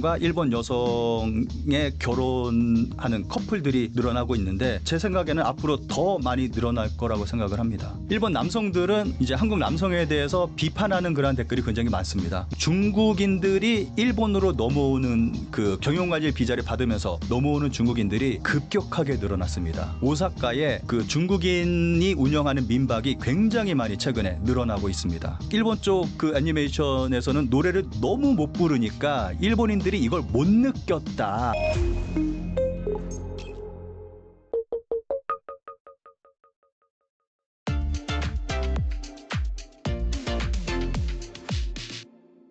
과 일본 여성의 결혼하는 커플들이 늘어나고 있는데 제 생각에는 앞으로 더 많이 늘어날 거라고 생각을 합니다. 일본 남성들은 이제 한국 남성에 대해서 비판하는 그런 댓글이 굉장히 많습니다. 중국인들이 일본으로 넘어오는 그 경영관리 비자를 받으면서 넘어오는 중국인들이 급격하게 늘어났습니다. 오사카에 그 중국인이 운영하는 민박이 굉장히 많이 최근에 늘어나고 있습니다. 일본 쪽 그 애니메이션에서는 노래를 너무 못 부르니까 일본인들이 이걸 못 느꼈다.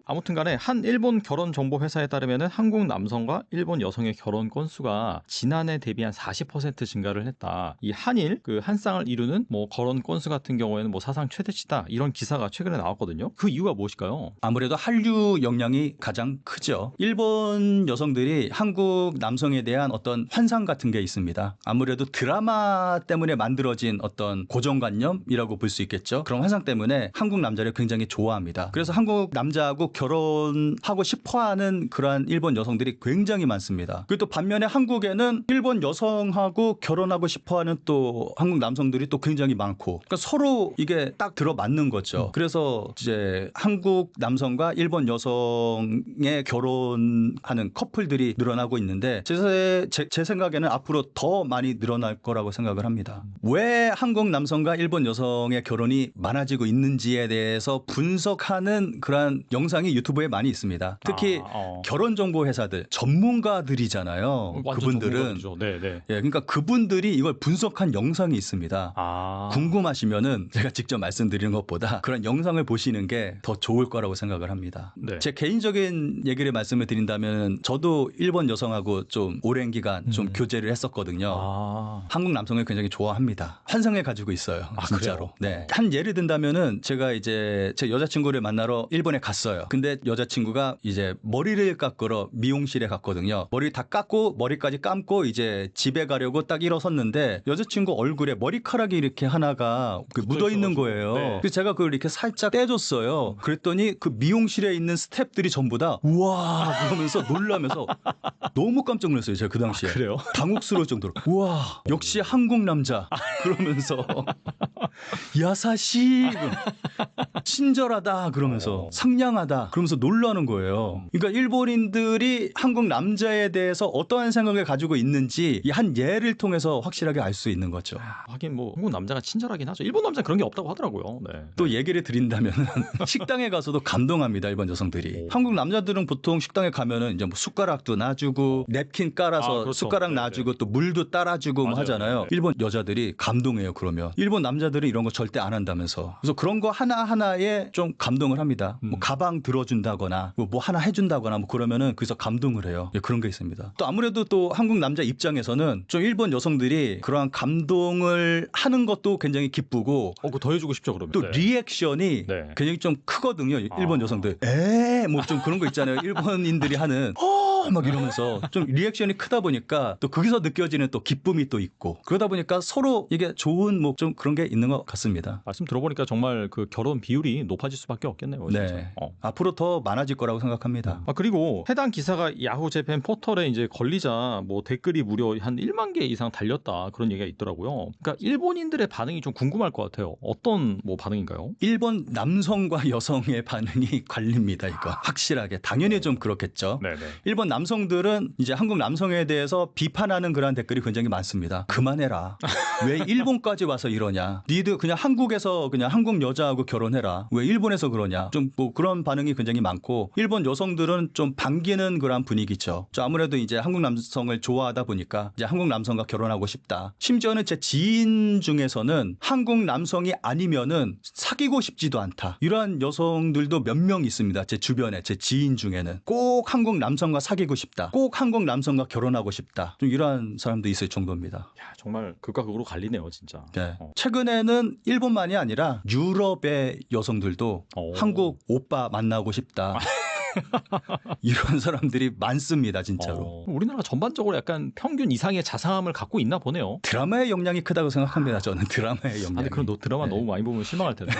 아무튼 간에 한 일본 결혼 정보 회사에 따르면 한국 남성과 일본 여성의 결혼 건수가 지난해 대비 한 40% 증가를 했다. 이 한일 그 한 쌍을 이루는 뭐 결혼 건수 같은 경우에는 뭐 사상 최대치다. 이런 기사가 최근에 나왔거든요. 그 이유가 무엇일까요? 아무래도 한류 영향이 가장 크죠. 일본 여성들이 한국 남성에 대한 어떤 환상 같은 게 있습니다. 아무래도 드라마 때문에 만들어진 어떤 고정관념이라고 볼 수 있겠죠. 그런 환상 때문에 한국 남자를 굉장히 좋아합니다. 그래서 한국 남자하고 결혼하고 싶어하는 그러한 일본 여성들이 굉장히 많습니다. 그리고 또 반면에 한국에는 일본 여성하고 결혼하고 싶어하는 또 한국 남성들이 또 굉장히 많고, 그러니까 서로 이게 딱 들어맞는 거죠. 그래서 이제 한국 남성과 일본 여성의 결혼하는 커플들이 늘어나고 있는데 제 생각에는 앞으로 더 많이 늘어날 거라고 생각을 합니다. 왜 한국 남성과 일본 여성의 결혼이 많아지고 있는지에 대해서 분석하는 그러한 영상이 유튜브에 많이 있습니다. 특히 결혼 정보 회사들 전문가들이잖아요. 그분들은 네네. 예, 그러니까 그분들이 이걸 분석한 영상이 있습니다. 궁금하시면은 제가 직접 말씀드리는 것보다 그런 영상을 보시는 게 더 좋을 거라고 생각을 합니다. 네. 제 개인적인 얘기를 말씀을 드린다면 저도 일본 여성하고 좀 오랜 기간 좀 교제를 했었거든요. 한국 남성을 굉장히 좋아합니다. 환상을 가지고 있어요. 진짜로. 네. 한 예를 든다면은 제가 이제 제 여자친구를 만나러 일본에 갔어요. 근데 여자친구가 이제 머리를 깎으러 미용실에 갔거든요. 머리 다 깎고 머리까지 감고 이제 집에 가려고 딱 일어섰는데 여자친구 얼굴에 머리카락이 이렇게 하나가 묻어 있는 거예요. 네. 그래서 제가 그걸 이렇게 살짝 떼줬어요. 그랬더니 그 미용실에 있는 스태프들이 전부 다 우와 그러면서 놀라면서 너무 깜짝 놀랐어요. 제가 그 당시에. 그래요? 당혹스러울 정도로 우와 역시 한국 남자 그러면서 야사시 친절하다 그러면서 상냥하다 그러면서 놀라는 거예요. 그러니까 일본인들이 한국 남자에 대해서 어떠한 생각을 가지고 있는지 이 한 예를 통해서 확실하게 알 수 있는 거죠. 하긴 뭐 한국 남자가 친절하긴 하죠. 일본 남자는 그런 게 없다고 하더라고요. 네. 또 얘기를 드린다면 식당에 가서도 감동합니다. 일본 여성들이. 한국 남자들은 보통 식당에 가면은 이제 뭐 숟가락도 놔주고 냅킨 깔아서 그렇죠. 숟가락 놔주고 또 물도 따라주고 뭐 하잖아요. 네. 일본 여자들이 감동해요. 그러면 일본 남자들은 이런 거 절대 안 한다면서. 그래서 그런 거 하나하나에 좀 감동을 합니다. 뭐 가방 들어준다거나 뭐 하나 해준다거나 뭐 그러면은 그래서 감동을 해요. 예, 그런 게 있습니다. 또 아무래도 또 한국 남자 입장에서는 좀 일본 여성들이 그러한 감동을 하는 것도 굉장히 기쁘고 그거 더 해주고 싶죠 그러면. 또 리액션이 굉장히 좀 크거든요. 일본 여성들. 뭐 좀 그런 거 있잖아요. 일본인들이 하는 막 이러면서 좀 리액션이 크다 보니까 또 거기서 느껴지는 또 기쁨이 또 있고 그러다 보니까 서로 이게 좋은 뭐 좀 그런 게 있는 것 같습니다. 말씀 들어보니까 정말 그 결혼 비율이 높아질 수밖에 없겠네요. 진짜. 네. 앞으로 더 많아질 거라고 생각합니다. 그리고 해당 기사가 야후 재팬 포털에 이제 걸리자 뭐 댓글이 무려 한 1만 개 이상 달렸다 그런 얘기가 있더라고요. 그러니까 일본인들의 반응이 좀 궁금할 것 같아요. 어떤 뭐 반응인가요? 일본 남성과 여성의 반응이 갈립니다. 이거 확실하게 당연히 좀 그렇겠죠. 네네. 일본 남성들은 이제 한국 남성에 대해서 비판하는 그런 댓글이 굉장히 많습니다. 그만해라. 왜 일본까지 와서 이러냐. 니들 그냥 한국에서 그냥 한국 여자하고 결혼해라. 왜 일본에서 그러냐. 좀 뭐 그런 반응이 굉장히 많고 일본 여성들은 좀 반기는 그런 분위기죠. 아무래도 이제 한국 남성을 좋아하다 보니까 이제 한국 남성과 결혼하고 싶다. 심지어는 제 지인 중에서는 한국 남성이 아니면은 사귀고 싶지도 않다. 이러한 여성들도 몇 명 있습니다. 제 주변에 제 지인 중에는 꼭 한국 남성과 사귀고 싶다. 꼭 한국 남성과 결혼하고 싶다. 좀 이러한 사람도 있을 정도입니다. 야, 정말 극과 극으로 갈리네요, 진짜. 네. 최근에는 일본만이 아니라 유럽의 여성들도 한국 오빠 만나고 싶다. 이런 사람들이 많습니다, 진짜로. 우리나라가 전반적으로 약간 평균 이상의 자상함을 갖고 있나 보네요. 드라마의 역량이 크다고 생각합니다. 저는 드라마의 역량이. 아니 그럼 너 드라마 네. 너무 많이 보면 실망할 텐데.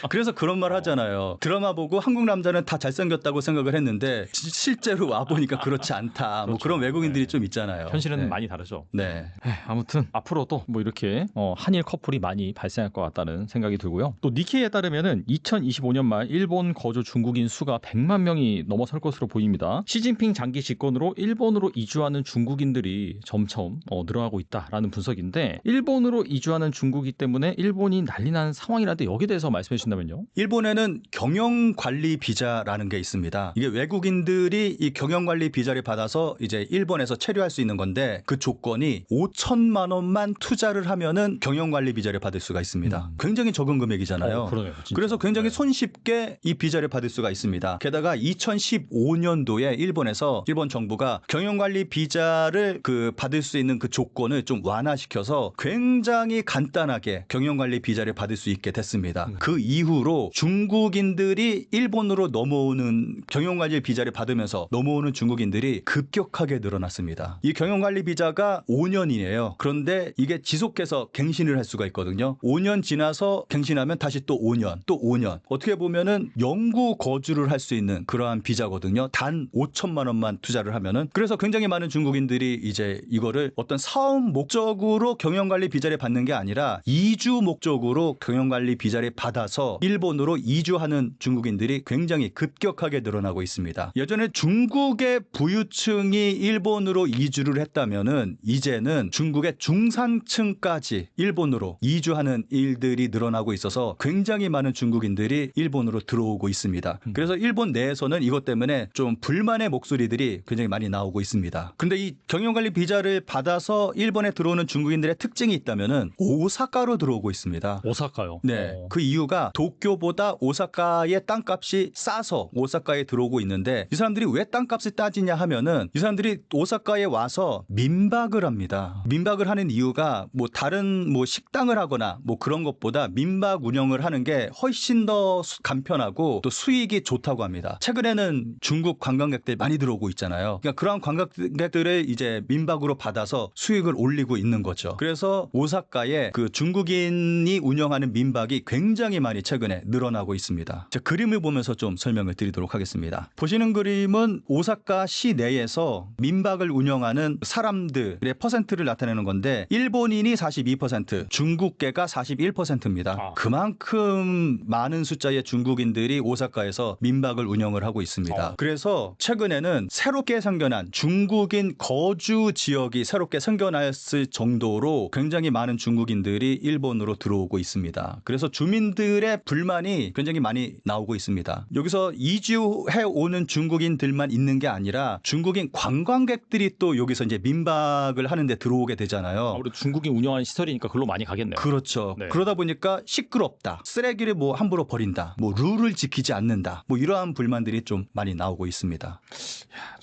그래서 그런 말 하잖아요. 드라마 보고 한국 남자는 다 잘생겼다고 생각을 했는데 실제로 와 보니까 그렇지 않다. 뭐 그렇죠. 그런 외국인들이 네. 좀 있잖아요. 현실은 네. 많이 다르죠. 네. 아무튼 앞으로도 뭐 이렇게 한일 커플이 많이 발생할 것 같다는 생각이 들고요. 또 니케이에 따르면은 2025년 말 일본 거주 중국인 수가 100만 명이 넘어설 것으로 보입니다. 시진핑 장기 집권으로 일본으로 이주하는 중국인들이 점점 늘어나고 있다라는 분석인데 일본으로 이주하는 중국이 때문에 일본이 난리 난 상황이라는데 여기에 대해서 말씀해 주신다면요? 일본에는 경영관리 비자라는 게 있습니다. 이게 외국인들이 이 경영관리 비자를 받아서 이제 일본에서 체류할 수 있는 건데 그 조건이 5천만 원만 투자를 하면은 경영관리 비자를 받을 수가 있습니다. 굉장히 적은 금액이잖아요. 그러네요. 진짜. 그래서 굉장히 네. 손쉽게 이 비자를 받을 수가 있습니다. 게다가 2015년도에 일본 정부가 경영관리 비자를 받을 수 있는 그 조건을 좀 완화시켜서 굉장히 간단하게 경영관리 비자를 받을 수 있게 됐습니다. 그 이후로 중국인들이 일본으로 넘어오는 경영관리 비자를 받으면서 넘어오는 중국인들이 급격하게 늘어났습니다. 이 경영관리 비자가 5년이에요. 그런데 이게 지속해서 갱신을 할 수가 있거든요. 5년 지나서 갱신하면 다시 또 5년, 또 5년. 어떻게 보면은 영구 거주를 할 수 있는 그러한 비자거든요. 단 5천만 원만 투자를 하면은. 그래서 굉장히 많은 중국인들이 이제 이거를 어떤 사업 목적으로 경영관리 비자를 받는 게 아니라 이주 목적으로 경영관리 비자를 받아서 일본으로 이주하는 중국인들이 굉장히 급격하게 늘어나고 있습니다. 예전에 중국의 부유층이 일본으로 이주를 했다면은 이제는 중국의 중산층까지 일본으로 이주하는 일들이 늘어나고 있어서 굉장히 많은 중국인들이 일본으로 들어오고 있습니다. 그래서 일본 내에서는 이것 때문에 좀 불만의 목소리들이 굉장히 많이 나오고 있습니다. 근데 이 경영관리 비자를 받아서 일본에 들어오는 중국인들의 특징이 있다면은 오사카로 들어오고 있습니다. 오사카요. 네. 그 이유가 도쿄보다 오사카의 땅값이 싸서 오사카에 들어오고 있는데 이 사람들이 왜 땅값을 따지냐 하면은 이 사람들이 오사카에 와서 민박을 합니다. 민박을 하는 이유가 뭐 다른 뭐 식당을 하거나 뭐 그런 것보다 민박 운영을 하는 게 훨씬 더 간편하고 또 수익이 좋다고 합니다. 최근에는 중국 관광객들 많이 들어오고 있잖아요. 그러니까 그런 관광객들을 이제 민박으로 받아서 수익을 올리고 있는 거죠. 그래서 오사카에 그 중국인이 운영하는 민박이 굉장히 많이 최근에 늘어나고 있습니다. 자, 그림을 보면서 좀 설명을 드리도록 하겠습니다. 보시는 그림은 오사카 시내에서 민박을 운영하는 사람들의 퍼센트를 나타내는 건데 일본인이 42%, 중국계가 41%입니다. 그만큼 많은 숫자의 중국인들이 오사카에서 민박을 운영을 하고 있습니다. 그래서 최근에는 새롭게 생겨난 중국인 거주 지역이 새롭게 생겨났을 정도로 굉장히 많은 중국인들이 일본으로 들어오고 있습니다. 그래서 주민들의 불만이 굉장히 많이 나오고 있습니다. 여기서 이주해 오는 중국인들만 있는 게 아니라 중국인 관광객들이 또 여기서 이제 민박을 하는데 들어오게 되잖아요. 아무래도 중국인 운영하는 시설이니까 글로 많이 가겠네요. 그렇죠. 네. 그러다 보니까 시끄럽다. 쓰레기를 뭐 함부로 버린다. 뭐 룰을 지키지 않는다. 뭐 이러한 불만들이 좀 많이 나오고 있습니다.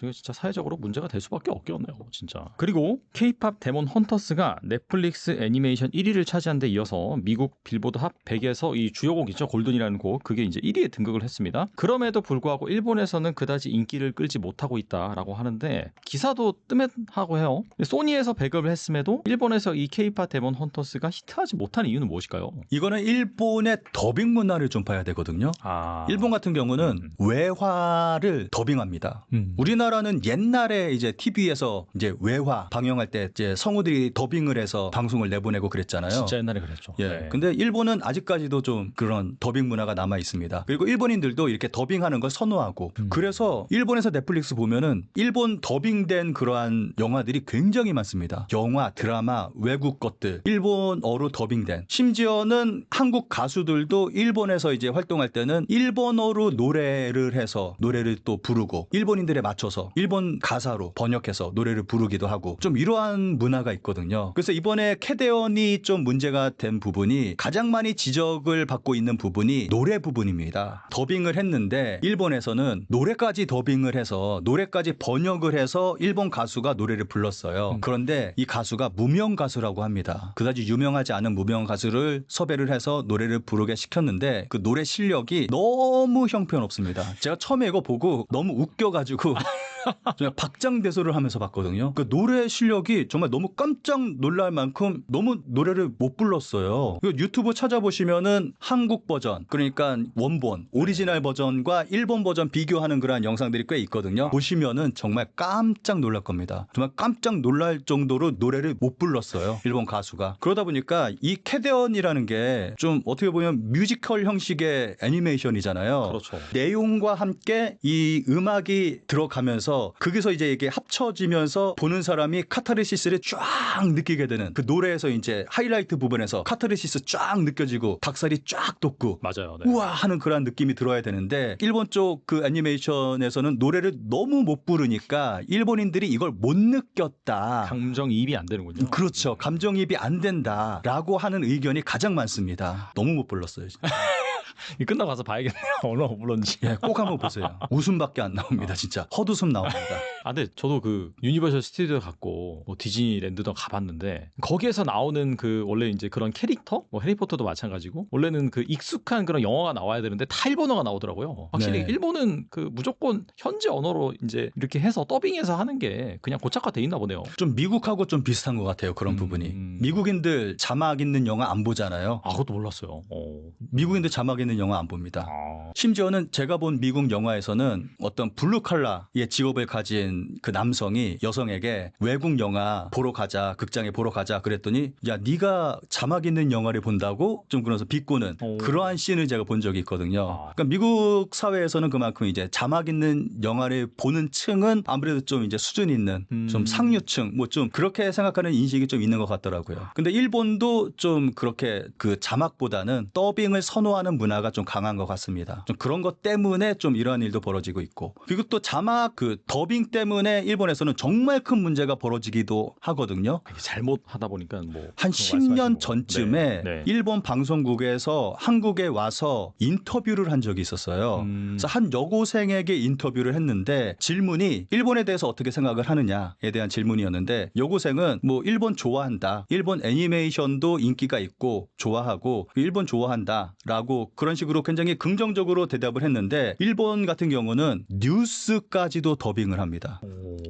이거 진짜 사회적으로 문제가 될 수밖에 없겠네요, 진짜. 그리고 K-팝 데몬 헌터스가 넷플릭스 애니메이션 1위를 차지한 데 이어서 미국 빌보드 핫 100에서 이 주요곡 있죠, 골든이라는 곡, 그게 이제 1위에 등극을 했습니다. 그럼에도 불구하고 일본에서는 그다지 인기를 끌지 못하고 있다라고 하는데 기사도 뜸했하고 해요. 소니에서 배급을 했음에도 일본에서 이 K-팝 데몬 헌터스가 히트하지 못한 이유는 무엇일까요? 이거는 일본의 더빙 문화를 좀 봐야 되거든요. 일본 같은 경우는 외화를 더빙합니다. 우리나라는 옛날에 이제 TV에서 이제 외화 방영할 때 이제 성우들이 더빙을 해서 방송을 내보내고 그랬잖아요. 진짜 옛날에 그랬죠. 예. 네. 근데 일본은 아직까지도 좀 그런 더빙 문화가 남아 있습니다. 그리고 일본인들도 이렇게 더빙하는 걸 선호하고 그래서 일본에서 넷플릭스 보면은 일본 더빙된 그러한 영화들이 굉장히 많습니다. 영화, 드라마, 외국 것들 일본어로 더빙된 심지어는 한국 가수들도 일본에서 이제 활동할 때는 일본어로 노래를 해서 노래를 또 부르고 일본인들의 맞춰서 일본 가사로 번역해서 노래를 부르기도 하고 좀 이러한 문화가 있거든요. 그래서 이번에 캐대언이 좀 문제가 된 부분이 가장 많이 지적을 받고 있는 부분이 노래 부분입니다. 더빙을 했는데 일본에서는 노래까지 더빙을 해서 노래까지 번역을 해서 일본 가수가 노래를 불렀어요. 그런데 이 가수가 무명 가수라고 합니다. 그다지 유명하지 않은 무명 가수를 섭외를 해서 노래를 부르게 시켰는데 그 노래 실력이 너무 형편없습니다. 제가 처음에 이거 보고 너무 웃겨가지고 그냥 박장대소를 하면서 봤거든요. 그 노래 실력이 정말 너무 깜짝 놀랄 만큼 너무 노래를 못 불렀어요. 유튜브 찾아보시면은 한국 버전, 그러니까 원본, 오리지널 버전과 일본 버전 비교하는 그런 영상들이 꽤 있거든요. 보시면은 정말 깜짝 놀랄 겁니다. 정말 깜짝 놀랄 정도로 노래를 못 불렀어요. 일본 가수가. 그러다 보니까 이 캐대언이라는 게 좀 어떻게 보면 뮤지컬 형식의 애니메이션이잖아요. 그렇죠. 내용과 함께 이 음악이 들어가면서 거기서 이제 이게 합쳐지면서 보는 사람이 카타르시스를 쫙 느끼게 되는 그 노래에서 이제 하이라이트 부분에서 카타르시스 쫙 느껴지고 닭살이 쫙 돋고 맞아요. 네. 우와 하는 그런 느낌이 들어야 되는데 일본 쪽 그 애니메이션에서는 노래를 너무 못 부르니까 일본인들이 이걸 못 느꼈다. 감정이입이 안 되는군요. 그렇죠. 감정이입이 안 된다라고 하는 의견이 가장 많습니다. 너무 못 불렀어요. 진짜. 이 끝나고 가서 봐야겠네요. 얼마나 불렀는지. 예, 꼭 한번 보세요. 웃음밖에 안 나옵니다. 진짜 헛웃음 나옵니다. 아, 근데 저도 그 유니버셜 스튜디오 갔고 뭐 디즈니랜드도 가봤는데 거기에서 나오는 그 원래 이제 그런 캐릭터, 뭐 해리포터도 마찬가지고 원래는 그 익숙한 그런 영어가 나와야 되는데 다 일본어가 나오더라고요. 확실히 네. 일본은 그 무조건 현지 언어로 이제 이렇게 해서 더빙해서 하는 게 그냥 고착화돼 있나 보네요. 좀 미국하고 좀 비슷한 것 같아요. 그런 부분이. 미국인들 자막 있는 영화 안 보잖아요. 아, 그것도 몰랐어요. 미국인들 자막 있는 영화 안 봅니다. 아. 심지어는 제가 본 미국 영화에서는 어떤 블루 칼라의 직업을 가진 그 남성이 여성에게 외국 영화 보러 가자, 극장에 보러 가자 그랬더니 야 네가 자막 있는 영화를 본다고 좀 그러면서 비꼬는 그러한 씬을 제가 본 적이 있거든요. 그러니까 미국 사회에서는 그만큼 이제 자막 있는 영화를 보는 층은 아무래도 좀 이제 수준 있는 좀 상류층 뭐 좀 그렇게 생각하는 인식이 좀 있는 것 같더라고요. 근데 일본도 좀 그렇게 그 자막보다는 더빙을 선호하는 문화가 좀 강한 것 같습니다. 좀 그런 것 때문에 좀 이러한 일도 벌어지고 있고 그리고 또 자막 그 더빙 때문에 일본에서는 정말 큰 문제가 벌어지기도 하거든요. 이게 잘못하다 보니까 뭐 한 10년 전쯤에 네. 일본 방송국에서 한국에 와서 인터뷰를 한 적이 있었어요. 그래서 한 여고생에게 인터뷰를 했는데 질문이 일본에 대해서 어떻게 생각을 하느냐에 대한 질문이었는데 여고생은 뭐 일본 좋아한다. 일본 애니메이션도 인기가 있고 좋아하고 일본 좋아한다라고 그런 식으로 굉장히 긍정적으로 대답을 했는데 일본 같은 경우는 뉴스까지도 더빙을 합니다.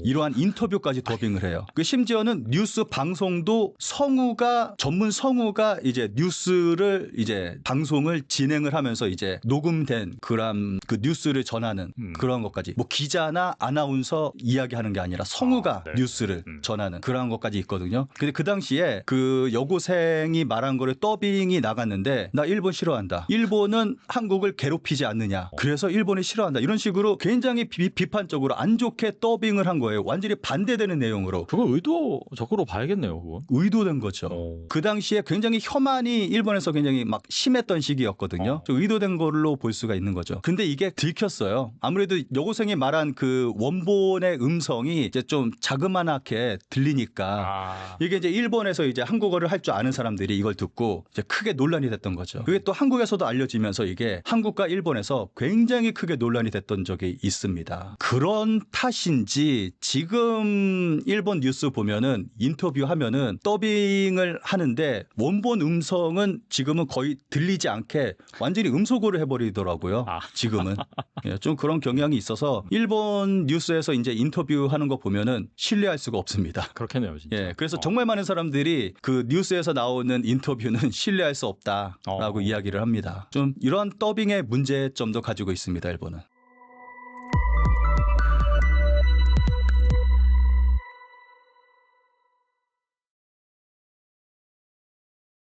이러한 인터뷰까지 더빙을 해요. 그 심지어는 뉴스 방송도 성우가 전문 성우가 이제 뉴스를 이제 방송을 진행을 하면서 이제 녹음된 그런 그 뉴스를 전하는 그런 것까지 뭐 기자나 아나운서 이야기하는 게 아니라 성우가 네. 뉴스를 전하는 그런 것까지 있거든요. 근데 그 당시에 그 여고생이 말한 거를 더빙이 나갔는데 나 일본 싫어한다. 일본은 한국을 괴롭히지 않느냐. 그래서 일본이 싫어한다. 이런 식으로 굉장히 비판적으로 안 좋게 더빙을 한 거예요. 완전히 반대되는 내용으로. 그거 의도적으로 봐야겠네요, 그건. 의도된 거죠. 그 당시에 굉장히 혐한이 일본에서 굉장히 막 심했던 시기였거든요. 좀 의도된 걸로 볼 수가 있는 거죠. 근데 이게 들켰어요. 아무래도 여고생이 말한 그 원본의 음성이 이제 좀 자그마하게 들리니까 이게 이제 일본에서 이제 한국어를 할 줄 아는 사람들이 이걸 듣고 이제 크게 논란이 됐던 거죠. 그게 또 한국에서도 알려지면서 이게 한국과 일본에서 굉장히 크게 논란이 됐던 적이 있습니다. 그런 탓인지 지금 일본 뉴스 보면은 인터뷰하면은 더빙을 하는데 원본 음성은 지금은 거의 들리지 않게 완전히 음소거를 해버리더라고요. 지금은 좀 그런 경향이 있어서 일본 뉴스에서 이제 인터뷰하는 거 보면은 신뢰할 수가 없습니다. 그렇겠네요, 진짜. 예, 그래서 정말 많은 사람들이 그 뉴스에서 나오는 인터뷰는 신뢰할 수 없다라고 이야기를 합니다. 좀 이러한 더빙의 문제점도 가지고 있습니다, 일본은.